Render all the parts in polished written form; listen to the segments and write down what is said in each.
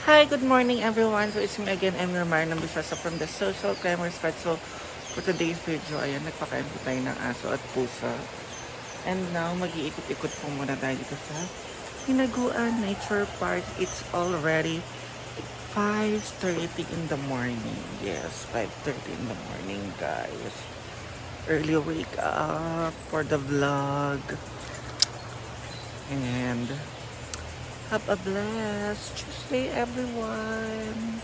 Hi, good morning everyone. So it's me again, I'm Romar Nambisasa from the Social Crime Squad. So for today's video, ayan, nagpakain po tayo ng aso at pusa. And now, mag-iikot-ikot po muna tayo dito sa Hinaguan Nature Park. It's already 5:30 in the morning. Yes, 5:30 in the morning, guys. Early wake up for the vlog. And have a blessed Tuesday, everyone.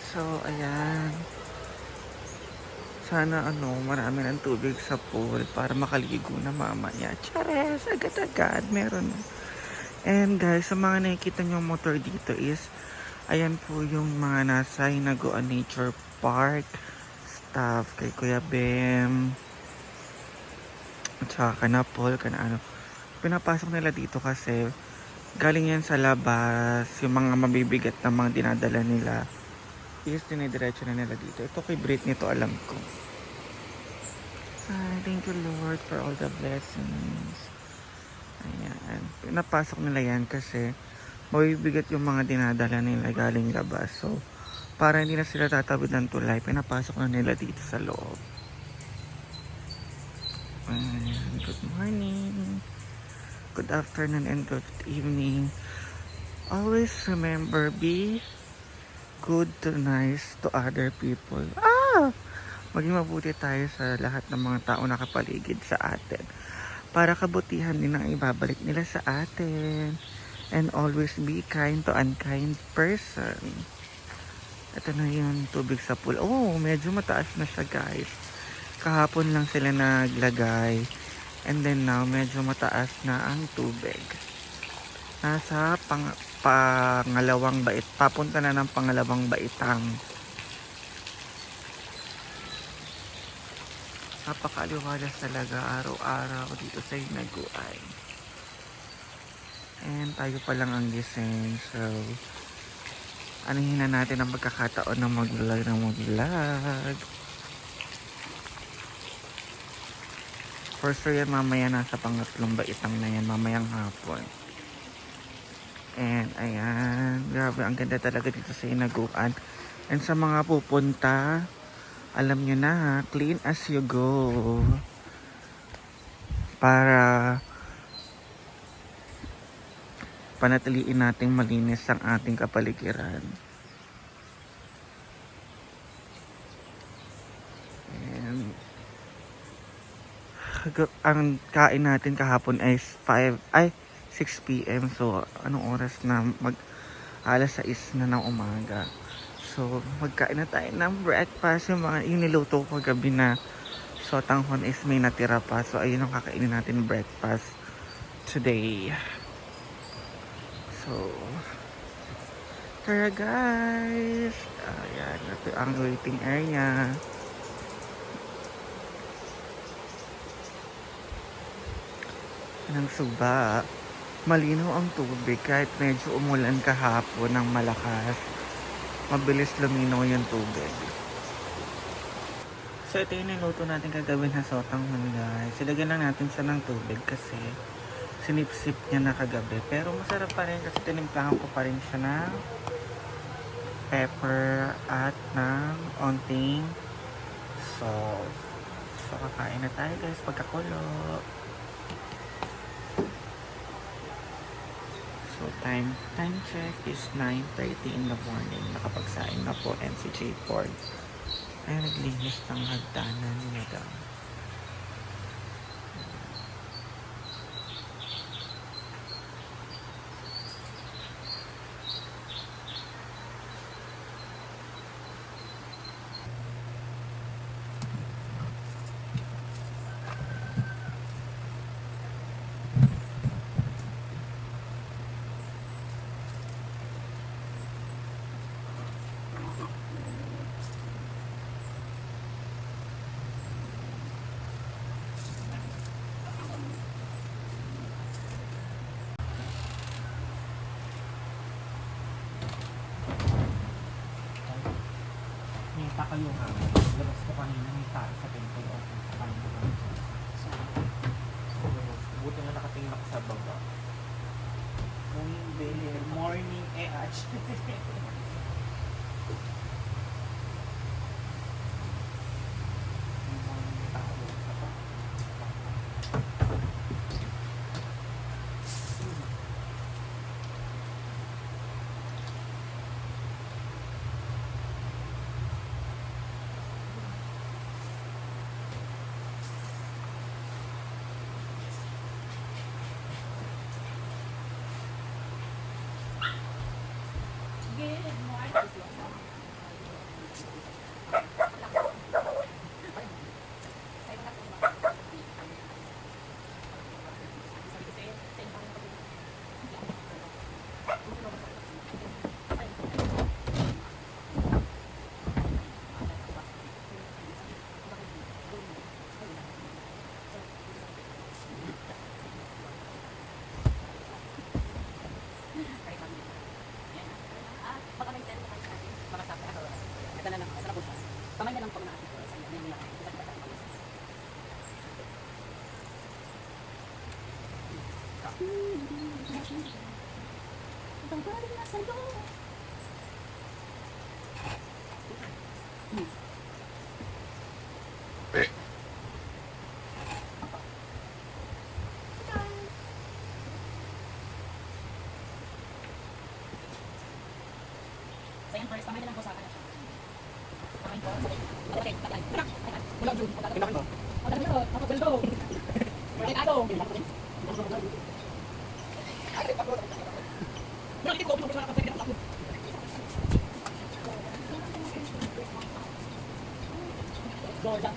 So, ayan. Sana marami ng tubig sa pool para makaligo na mamaya. Chares, agad-agad. Meron. And guys, sa mga nakikita nyo motor dito is, ayan po yung mga nasa Hinaguan Nature Park staff kay Kuya Bem. At saka kana Paul, kana ano. Pinapasok nila dito kasi galing yan sa labas, yung mga mabibigat na mga dinadala nila. Is dinidiretso na nila dito. Ito kay Brit nito alam ko. Ay, thank you Lord for all the blessings. Ayan. Pinapasok nila yan kasi mabibigat yung mga dinadala nila galing labas. So, para hindi na sila tatawid ng tulay, pinapasok na nila dito sa loob. Ayan. Good morning. Good afternoon and good evening. Always remember, be good to nice to other people. Maging mabuti tayo sa lahat ng mga tao nakapaligid sa atin. Para kabutihan din ang ibabalik nila sa atin. And always be kind to unkind person. Ito na yung tubig sa pool. Oh, medyo mataas na siya guys. Kahapon lang sila naglagay. And then now, medyo mataas na ang tubig. Nasa pangalawang bait. Papunta na ng pangalawang baitang. Napakaliwalas talaga araw-araw dito sa Hinaguan. And tayo pa lang ang gising. So, anihin na natin ang pagkakataon ng mag-vlog. For sure yan mamaya nasa pangatlong baitang na yan. Mamayang hapon. And ayan, grabe ang ganda talaga dito sa Hinaguan. And sa mga pupunta, alam nyo na ha, clean as you go. Para panatiliin nating malinis ang ating kapaligiran. And ang kain natin kahapon ay 6 p.m. So, anong oras na? Alas 6 na ng umaga. So, magkain na tayo ng breakfast. Yung mga iniluto ko gabi na sotanghon is may natira pa. So, ayun ang kakainin natin breakfast today. So, tara guys! Ayan, ito ang waiting area. Ng suba. Malinaw ang tubig kahit medyo umulan kahapon ng malakas. Mabilis luminaw yung tubig. So ito yung niluto natin kagabi na sotang guys. Silagyan lang natin siya ng tubig kasi sinipsip niya na kagabi. Pero masarap pa rin kasi tinimplahan ko pa rin siya ng pepper at ng onting salt. So kakain na tayo guys pagkakulo. So time check is 9:30 in the morning. Nakapagsaing na po NCJ Ford. Ay naglinis ng hagdanan ni Madam. May taka yung labas ko kanina, may taka sa pinto o sa kanina. Buti na nakatingin ako sa baba. Kung hindi, morning ach. Sayang first, kamay na lang po sa akin. Kamay po. Okay, tatay. Wala dyan. Kailangan mo. Wala dyan. Ako galdo. Wala dyan. Wala dyan. Wala dyan.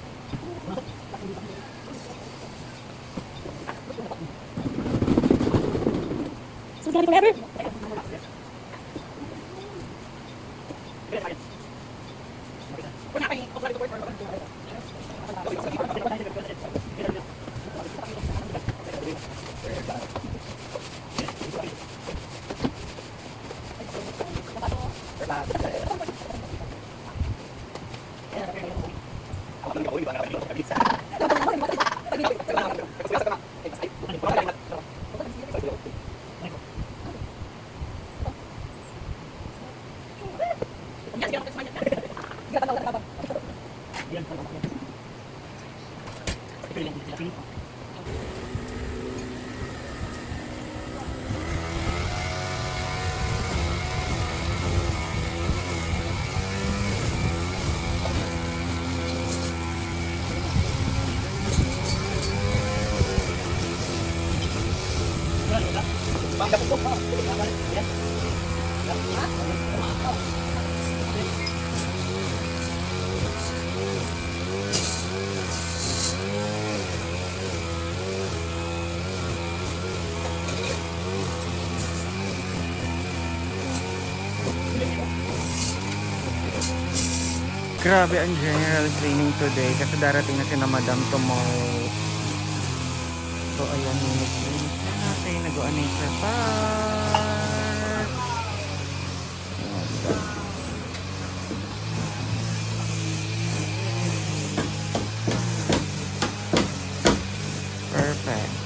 So, gari forever. Grabe ang general cleaning today kasi darating na si na Madam tomorrow. So ayan, nilinis na natin. Nagawa nature park. Perfect.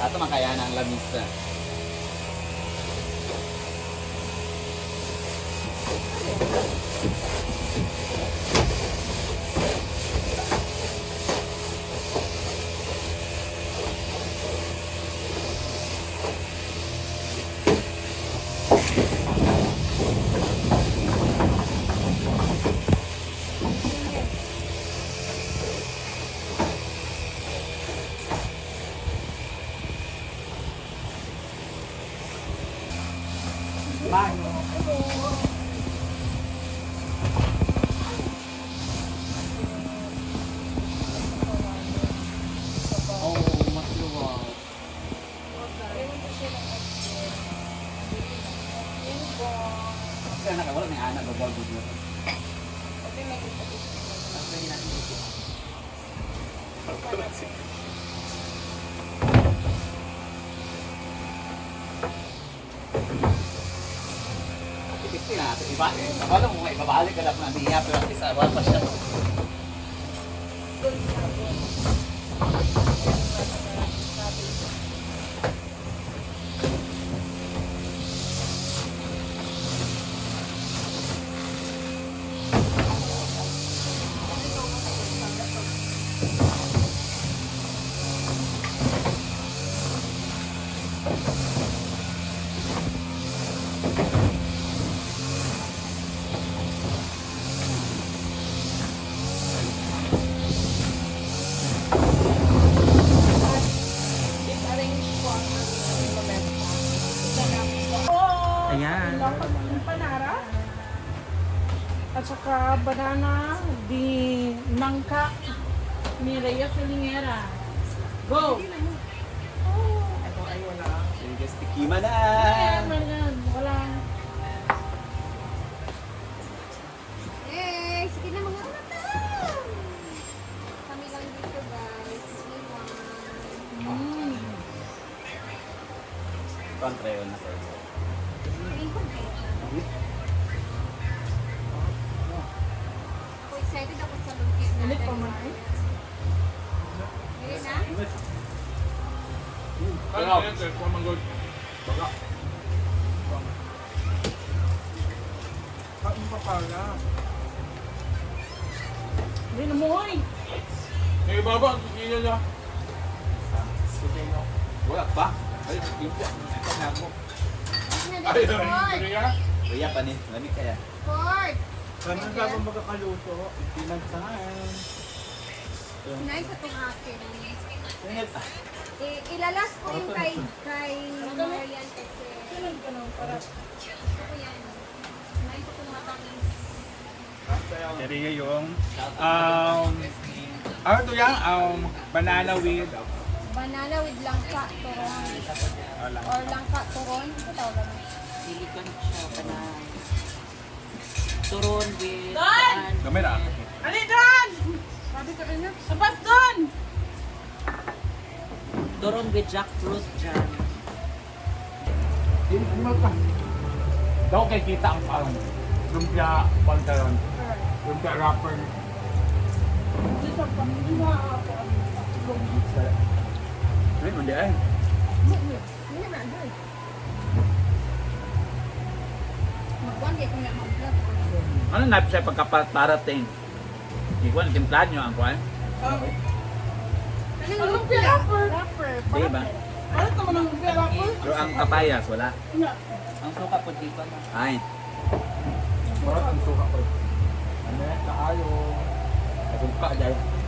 Ato makaya na ang lamisa. Oh, masluwag. Kaya nakawala may anak babal mo. Ipisi na natin. Iba, kabalo mo nga ibabalik ka lang na niya pero at least awal pa siya. Ayan. Dapat empanada. At saka banana di nangka ni Rhea Filingera. Go! Sige, stikima na! Wala. Eh, sige na mga mata. Kami lang dito guys. Iwan. Kontra yun na first. Iwan kayo. Ako excited ako sa lungkit na. Ulit pa man eh. Ngayon na? Hindi na mo eh. May baba, kikila niya. Wala pa? Ay, yung po. Ito na Ay, dito. hindi Ford! niya. Kuya pa ni, lamig kaya. Ford! Sana ka pa magkakaluto. Pinagsangan. Nice itong akin. Singit. Ilalas ko yung kay Marian kasi Ganun ka nang para. gusto ko yan. Nice itong matamis. Kaya yung, ano to yan? Banana with, Banana with langka, turon. Or langka, turon. Ito tawag na. Silicon siya banana. Turon with Don! gamay na. Ali doon! Sabi ka rin na. Sabas doon! turon with jackfruit jam. Daw kay kita ang parang lumpia pantalon. Lumpia wrapper. Hindi sa hindi na ako. Ay, hindi ay. Hindi na, doon. Magwan, kaya kung mag-vlog. Ano na siya pagkaparating? Ikuan, timplan nyo ang kuan. Anong Lumpia rapper. Rapper. Di ba? Ano naman ang lumpia rapper? Pero ang kapayas, wala. Nga. Ang suka po di ba na? Ay. Parang ang suka ko. Ano, kaayo. Pak, Jaya.